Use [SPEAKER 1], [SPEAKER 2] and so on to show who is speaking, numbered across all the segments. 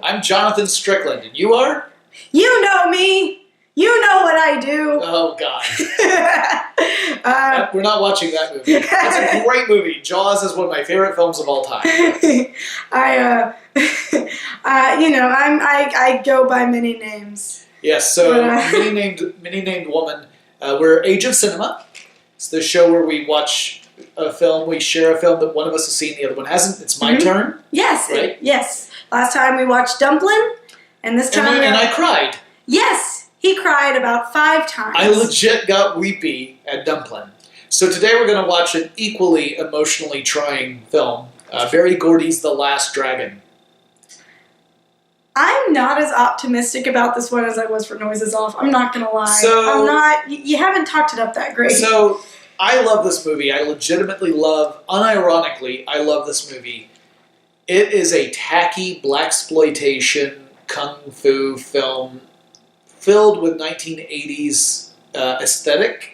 [SPEAKER 1] I'm Jonathan Strickland, and you are?
[SPEAKER 2] You know me. You know what I do.
[SPEAKER 1] Oh, God. We're not watching that movie. That's a great movie. Jaws is one of my favorite films of all time.
[SPEAKER 2] I go by many names.
[SPEAKER 1] Yes, so many named woman. We're Age of Cinema. It's the show where we watch a film, we share a film that one of us has seen, the other one hasn't. It's my turn. Yes,
[SPEAKER 2] right? Yes. Last time we watched Dumpling, and this time...
[SPEAKER 1] And I cried.
[SPEAKER 2] Yes, he cried about 5 times.
[SPEAKER 1] I legit got weepy at Dumpling. So today we're going to watch an equally emotionally trying film, Berry Gordy's The Last Dragon.
[SPEAKER 2] I'm not as optimistic about this one as I was for Noises Off. I'm not going to lie.
[SPEAKER 1] So,
[SPEAKER 2] I'm not... You haven't talked it up that great.
[SPEAKER 1] So, I love this movie. I legitimately unironically, I love this movie. It is a tacky blaxploitation kung fu film filled with 1980s aesthetic.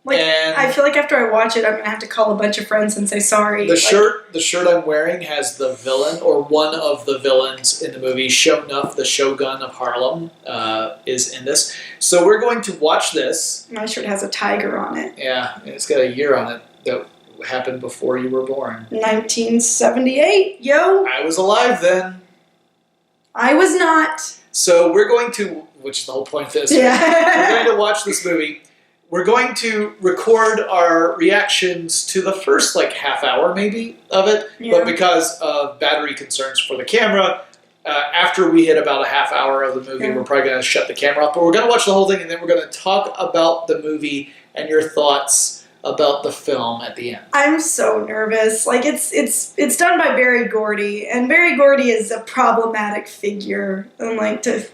[SPEAKER 2] And I feel like after I watch it, I'm going to have to call a bunch of friends and say sorry.
[SPEAKER 1] The shirt I'm wearing has the villain, or one of the villains in the movie, Shonuff, the Shogun of Harlem, is in this. So we're going to watch this.
[SPEAKER 2] My shirt has a tiger on it.
[SPEAKER 1] Yeah, and it's got a year on it that happened before you were born.
[SPEAKER 2] 1978, yo!
[SPEAKER 1] I was alive then.
[SPEAKER 2] I was not.
[SPEAKER 1] So we're going to, which is the whole point of this, we're going to watch this movie. We're going to record our reactions to the first, half hour, maybe, of it. Yeah. But because of battery concerns for the camera, after we hit about a half hour of the movie, we're probably going to shut the camera off. But we're going to watch the whole thing, and then we're going to talk about the movie and your thoughts about the film at the end.
[SPEAKER 2] I'm so nervous. It's done by Berry Gordy, and Berry Gordy is a problematic figure. And it's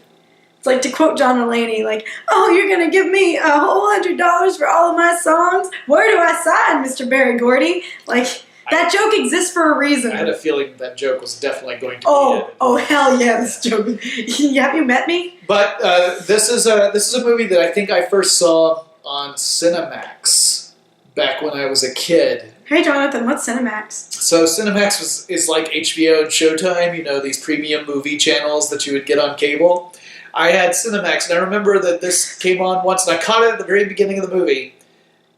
[SPEAKER 2] like to quote John Mulaney, oh, you're going to give me a whole $100 for all of my songs? Where do I sign, Mr. Berry Gordy? That joke exists for a reason.
[SPEAKER 1] I had a feeling that joke was definitely going to be
[SPEAKER 2] Oh, hell yeah, this joke. Have you met me?
[SPEAKER 1] But this is a movie that I think I first saw on Cinemax back when I was a kid.
[SPEAKER 2] Hey, Jonathan, what's Cinemax?
[SPEAKER 1] So Cinemax is like HBO and Showtime, these premium movie channels that you would get on cable. I had Cinemax, and I remember that this came on once, and I caught it at the very beginning of the movie,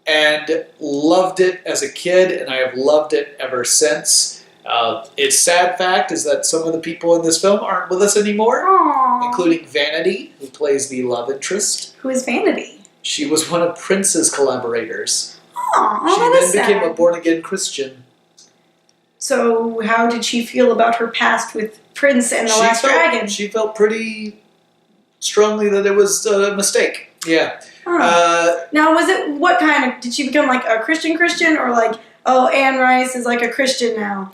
[SPEAKER 1] and loved it as a kid, and I have loved it ever since. Its sad fact is that some of the people in this film aren't with us anymore, including Vanity, who plays the love interest.
[SPEAKER 2] Who is Vanity?
[SPEAKER 1] She was one of Prince's collaborators.
[SPEAKER 2] She
[SPEAKER 1] then became a born-again Christian.
[SPEAKER 2] So how did she feel about her past with Prince and the Last Dragon?
[SPEAKER 1] She felt pretty strongly that it was a mistake. Yeah.
[SPEAKER 2] Now, what kind of... Did she become a Christian or Anne Rice is a Christian now?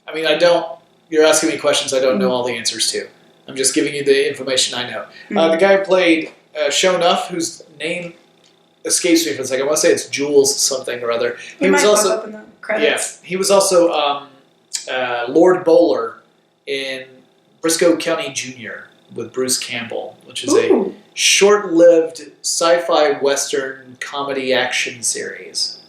[SPEAKER 1] I mean, you're asking me questions I don't know all the answers to. I'm just giving you the information I know. The guy who played Shonuff, whose name escapes me for a second. I want to say it's Jules something or other.
[SPEAKER 2] He was also pop up in the credits.
[SPEAKER 1] Yeah, he was also Lord Bowler in Briscoe County Jr. with Bruce Campbell, which is a short-lived sci-fi western comedy action series.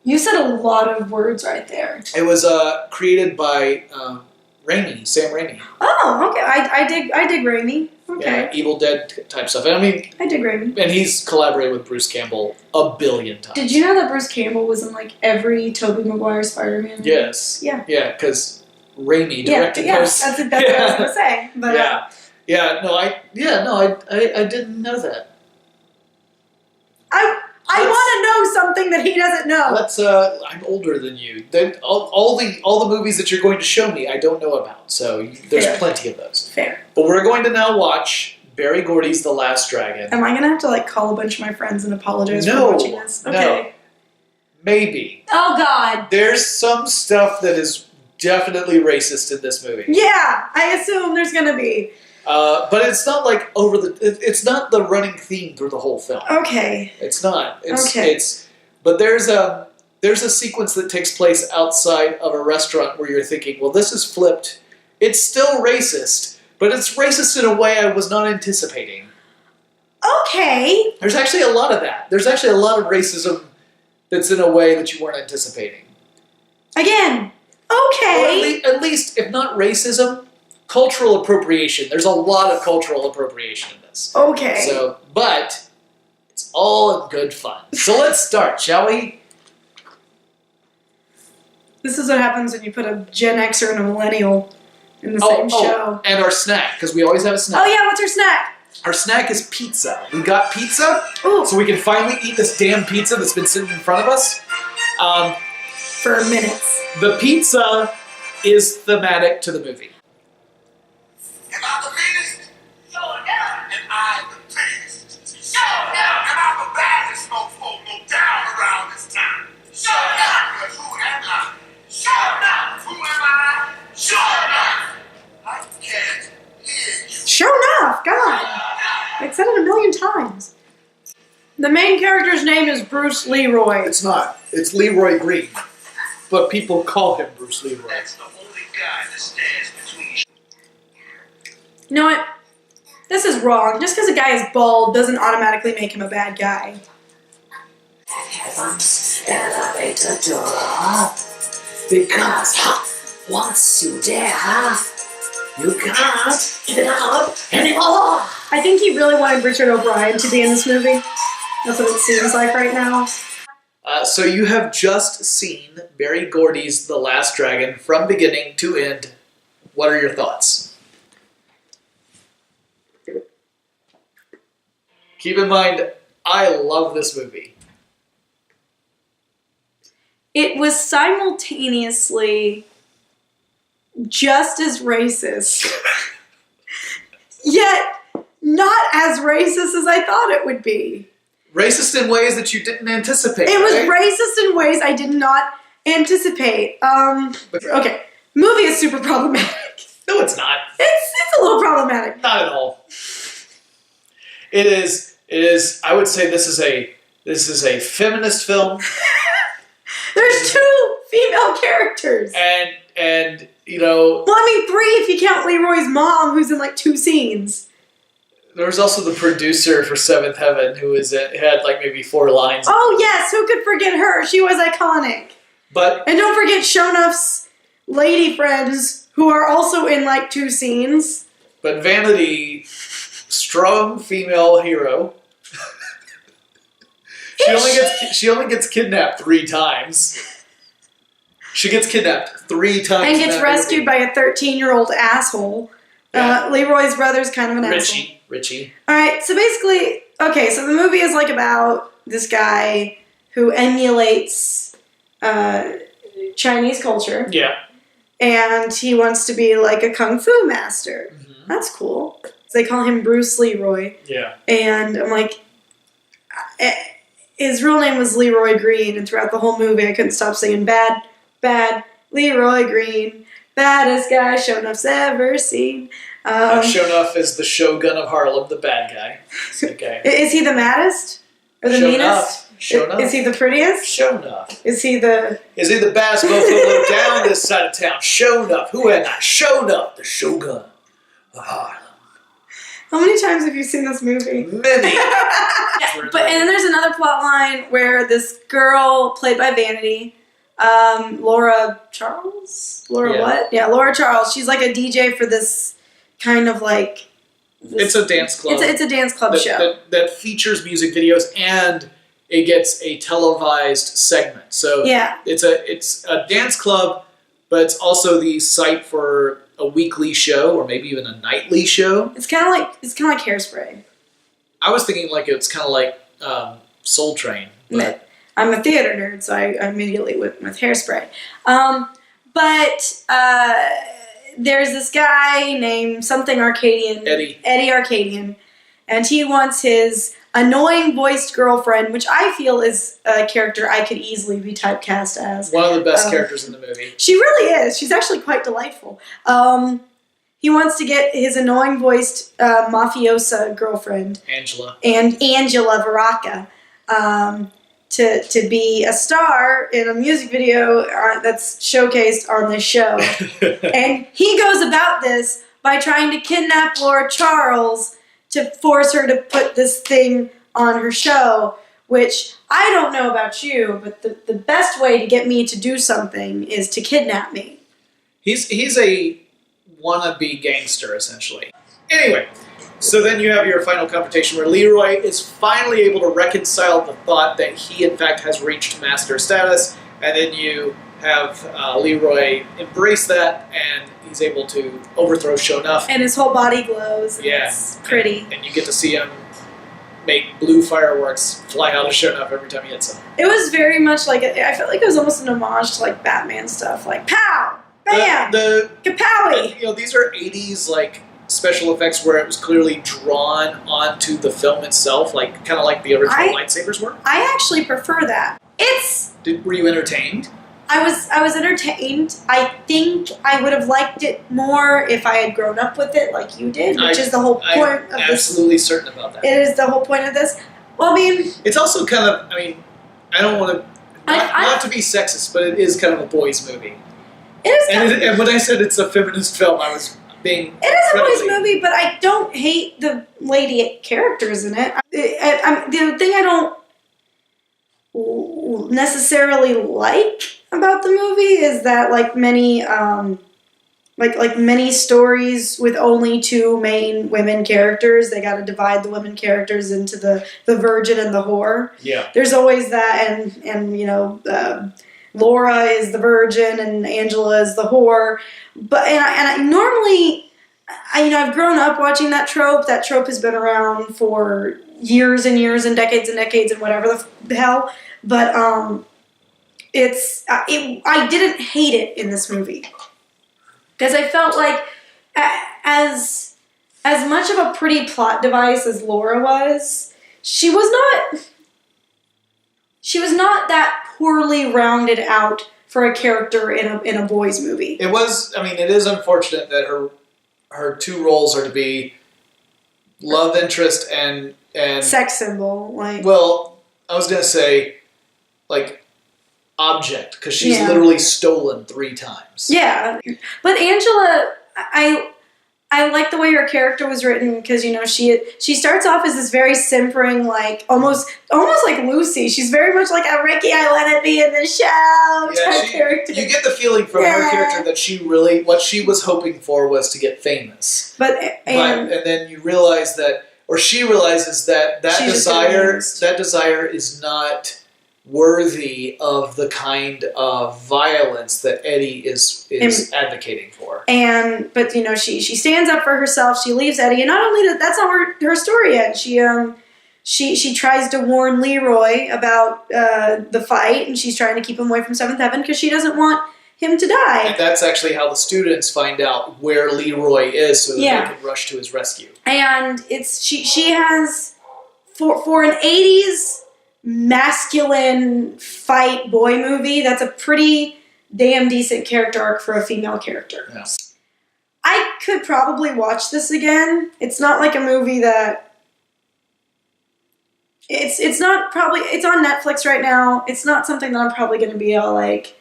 [SPEAKER 2] You said a lot of words right there.
[SPEAKER 1] It was created by Sam Raimi.
[SPEAKER 2] Oh, okay. I dig Raimi. Okay.
[SPEAKER 1] Yeah, Evil Dead type stuff. And I mean,
[SPEAKER 2] I dig Raimi.
[SPEAKER 1] And he's collaborated with Bruce Campbell a billion times.
[SPEAKER 2] Did you know that Bruce Campbell was in every Tobey Maguire Spider-Man movie?
[SPEAKER 1] Yes.
[SPEAKER 2] Yeah.
[SPEAKER 1] Yeah, because Raimi directed those.
[SPEAKER 2] That's what I was going to say. But,
[SPEAKER 1] I didn't know that.
[SPEAKER 2] I want to know something that he doesn't know.
[SPEAKER 1] I'm older than you. All the movies that you're going to show me, I don't know about. So there's plenty of those.
[SPEAKER 2] Fair.
[SPEAKER 1] But we're going to now watch Berry Gordy's The Last Dragon.
[SPEAKER 2] Am I going to have to call a bunch of my friends and apologize for watching this? Okay.
[SPEAKER 1] No. Maybe.
[SPEAKER 2] Oh, God.
[SPEAKER 1] There's some stuff that is definitely racist in this movie.
[SPEAKER 2] Yeah, I assume there's going to be.
[SPEAKER 1] But it's not it's not the running theme through the whole film.
[SPEAKER 2] Okay.
[SPEAKER 1] It's not. But there's a sequence that takes place outside of a restaurant where you're thinking, well, this is flipped. It's still racist, but it's racist in a way I was not anticipating.
[SPEAKER 2] Okay.
[SPEAKER 1] There's actually a lot of that. There's actually a lot of racism that's in a way that you weren't anticipating.
[SPEAKER 2] Again. Okay.
[SPEAKER 1] Or at least, if not racism, cultural appropriation. There's a lot of cultural appropriation in this.
[SPEAKER 2] Okay.
[SPEAKER 1] So, but it's all in good fun. So let's start, shall we?
[SPEAKER 2] This is what happens when you put a Gen Xer and a millennial in the same show.
[SPEAKER 1] And our snack, because we always have a snack.
[SPEAKER 2] Oh yeah, what's our snack?
[SPEAKER 1] Our snack is pizza. We got pizza,
[SPEAKER 2] Ooh.
[SPEAKER 1] so we can finally eat this damn pizza that's been sitting in front of us.
[SPEAKER 2] For minutes.
[SPEAKER 1] The pizza is thematic to the movie.
[SPEAKER 3] Am I the biggest? Sure enough. Am I the biggest? Sure enough. Am I the baddest mofo no down around this town? Sure enough. But who am I? Sure enough. Who am I? Sure enough. I can't hear you.
[SPEAKER 2] Sure enough, God. I said it a million times. The main character's name is Bruce Leroy.
[SPEAKER 1] It's not. It's Leroy Green. But people call him Bruce Leroy.
[SPEAKER 3] That's the only guy that stands between you.
[SPEAKER 2] You know what? This is wrong. Just because a guy is bald doesn't automatically make him a bad guy.
[SPEAKER 4] Heaven's elevator door. Because once you dare, you can't get up anymore.
[SPEAKER 2] I think he really wanted Richard O'Brien to be in this movie. That's what it seems like right now.
[SPEAKER 1] So you have just seen Barry Gordy's The Last Dragon from beginning to end. What are your thoughts? Keep in mind, I love this movie.
[SPEAKER 2] It was simultaneously just as racist, yet not as racist as I thought it would be.
[SPEAKER 1] Racist in ways that you didn't anticipate.
[SPEAKER 2] It was
[SPEAKER 1] right?
[SPEAKER 2] racist in ways I did not anticipate. Okay, movie is super problematic.
[SPEAKER 1] No, it's not.
[SPEAKER 2] It's a little problematic.
[SPEAKER 1] Not at all. It is. I would say this is a feminist film,
[SPEAKER 2] There's two female characters.
[SPEAKER 1] and you know,
[SPEAKER 2] Well, I mean, three if you count Leroy's mom, who's in like 2 scenes.
[SPEAKER 1] there was also the producer for Seventh Heaven who had like maybe 4 lines.
[SPEAKER 2] Oh yes, who could forget her? She was iconic.
[SPEAKER 1] But
[SPEAKER 2] And don't forget Shonuf's lady friends, who are also in like 2 scenes.
[SPEAKER 1] Vanity, strong female hero. She only gets kidnapped 3 times. She gets kidnapped 3 times.
[SPEAKER 2] And gets rescued by a 13-year-old asshole.
[SPEAKER 1] Yeah.
[SPEAKER 2] Leroy's brother's kind of an asshole.
[SPEAKER 1] Richie.
[SPEAKER 2] Alright, so basically, okay, so the movie is like about this guy who emulates Chinese culture.
[SPEAKER 1] Yeah.
[SPEAKER 2] And he wants to be like a kung fu master.
[SPEAKER 1] Mm-hmm.
[SPEAKER 2] That's cool. They call him Bruce Leroy.
[SPEAKER 1] Yeah.
[SPEAKER 2] And I'm like, his real name was Leroy Green, and throughout the whole movie I couldn't stop saying, bad, bad, Leroy Green, baddest guy Shonuf's ever seen.
[SPEAKER 1] Shonuff is the Shogun of Harlem, the bad guy. Okay.
[SPEAKER 2] Is he the maddest? Or the
[SPEAKER 1] Shonuff.
[SPEAKER 2] meanest?
[SPEAKER 1] Shonuff.
[SPEAKER 2] Is he the prettiest?
[SPEAKER 1] Shonuff.
[SPEAKER 2] Is he the...
[SPEAKER 1] Is he the baddest mofo down this side of town? Shonuff. Who had not? Shonuff, the Shogun of Harlem.
[SPEAKER 2] How many times have you seen this movie?
[SPEAKER 1] Many.
[SPEAKER 2] And then there's another plot line where this girl, played by Vanity, Laura Charles? Laura
[SPEAKER 1] Yeah.
[SPEAKER 2] what? Yeah, Laura Charles. She's like a DJ for this kind of like...
[SPEAKER 1] It's a dance club.
[SPEAKER 2] It's a dance club show.
[SPEAKER 1] That features music videos, and it gets a televised segment. So
[SPEAKER 2] Yeah.
[SPEAKER 1] it's a dance club, but it's also the site for a weekly show or maybe even a nightly show.
[SPEAKER 2] It's kind of like Hairspray.
[SPEAKER 1] I was thinking like it's kind of like Soul Train. But
[SPEAKER 2] I'm a theater nerd, so I immediately went with Hairspray. But there's this guy named something Arcadian. Eddie Arcadian. And he wants his annoying voiced girlfriend, which I feel is a character I could easily be typecast as.
[SPEAKER 1] one of the best characters in the movie.
[SPEAKER 2] She really is. She's actually quite delightful. He wants to get his annoying voiced mafiosa girlfriend,
[SPEAKER 1] Angela.
[SPEAKER 2] and Angela Varaca, to be a star in a music video that's showcased on this show. And he goes about this by trying to kidnap Laura Charles to force her to put this thing on her show, which I don't know about you, but the best way to get me to do something is to kidnap me.
[SPEAKER 1] He's a wannabe gangster, essentially. Anyway, so then you have your final confrontation where Leroy is finally able to reconcile the thought that he, in fact, has reached master status, and then you have Leroy embrace that, and he's able to overthrow Sho'nuff.
[SPEAKER 2] And his whole body glows.
[SPEAKER 1] Yeah.
[SPEAKER 2] It's pretty.
[SPEAKER 1] And you get to see him make blue fireworks fly out of Sho'nuff every time he hits him.
[SPEAKER 2] It was very much like, I felt like it was almost an homage to like Batman stuff, like pow, bam, kapowie.
[SPEAKER 1] These are 80s like special effects where it was clearly drawn onto the film itself, like kind of like the original lightsabers were.
[SPEAKER 2] I actually prefer that.
[SPEAKER 1] Were you entertained?
[SPEAKER 2] I was entertained. I think I would have liked it more if I had grown up with it like you did, which is the whole point of this.
[SPEAKER 1] I'm absolutely certain about that.
[SPEAKER 2] It is the whole point of this. Well, I mean...
[SPEAKER 1] It's also kind of, I don't want to... Not to be sexist, but it is kind of a boys' movie.
[SPEAKER 2] It is
[SPEAKER 1] and when I said it's a feminist film, I was being
[SPEAKER 2] It is a boys' movie, but I don't hate the lady characters in it. The thing I don't necessarily like about the movie is that like many many stories with only two main women characters, they got to divide the women characters into the virgin and the whore.
[SPEAKER 1] Yeah,
[SPEAKER 2] there's always that, and Laura is the virgin and Angela is the whore. But I normally I've grown up watching that trope. That trope has been around for years and years and decades and whatever the hell. But I didn't hate it in this movie because I felt like as much of a pretty plot device as Laura was, she was not that poorly rounded out for a character in a boys' movie.
[SPEAKER 1] It was. It is unfortunate that her two roles are to be love interest and
[SPEAKER 2] sex symbol. Like,
[SPEAKER 1] well, I was gonna say like object, because she's literally stolen 3 times.
[SPEAKER 2] Yeah, but Angela, I like the way her character was written because she starts off as this very simpering, like almost like Lucy. She's very much like a Ricky, I let it be in the show type character.
[SPEAKER 1] You get the feeling from her character that what she was hoping for was to get famous. And then you realize that, or she realizes that desire is not worthy of the kind of violence that Eddie is advocating for. But
[SPEAKER 2] she stands up for herself. She leaves Eddie, and not only that's not her story yet. She tries to warn Leroy about the fight, and she's trying to keep him away from Seventh Heaven because she doesn't want him to die.
[SPEAKER 1] And that's actually how the students find out where Leroy is, so that they can rush to his rescue. And
[SPEAKER 2] she has for an 80s masculine fight boy movie, that's a pretty damn decent character arc for a female character.
[SPEAKER 1] Yeah.
[SPEAKER 2] I could probably watch this again. It's not like a movie that it's not probably, it's on Netflix right now. It's not something that I'm probably going to be all like,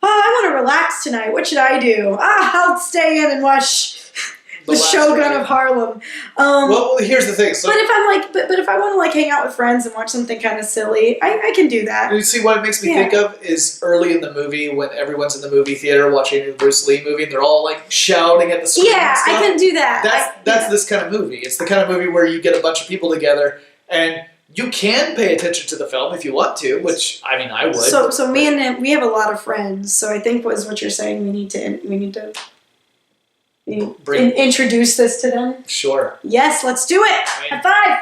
[SPEAKER 2] oh, I want to relax tonight. What should I do? I'll stay in and watch The Shogun of Harlem.
[SPEAKER 1] Well, here's the thing. So,
[SPEAKER 2] but if I want to hang out with friends and watch something kind of silly, I can do that.
[SPEAKER 1] You see, what it makes me think of is early in the movie when everyone's in the movie theater watching the Bruce Lee movie and they're all like shouting at the screen.
[SPEAKER 2] Yeah, I can do that.
[SPEAKER 1] That's this kind of movie. It's the kind of movie where you get a bunch of people together and you can pay attention to the film if you want to, which I would.
[SPEAKER 2] So me and him, we have a lot of friends. So I think what you're saying, we need to. Introduce this to them.
[SPEAKER 1] Sure.
[SPEAKER 2] Yes, let's do it. High five.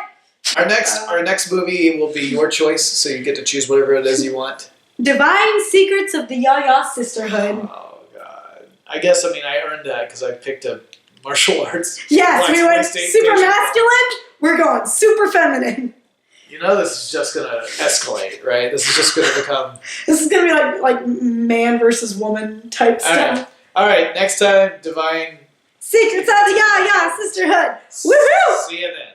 [SPEAKER 1] Our next movie will be your choice, so you get to choose whatever it is you want.
[SPEAKER 2] Divine Secrets of the Ya-Ya Sisterhood.
[SPEAKER 1] Oh God. I guess I earned that because I picked a martial arts.
[SPEAKER 2] Yes, we went super masculine. We're going super feminine.
[SPEAKER 1] This is just gonna escalate, right? This is just gonna become.
[SPEAKER 2] This is gonna be like man versus woman type stuff.
[SPEAKER 1] All right. Next time, Divine
[SPEAKER 2] Secrets of the Ya-Ya Sisterhood. Woohoo!
[SPEAKER 1] See you then.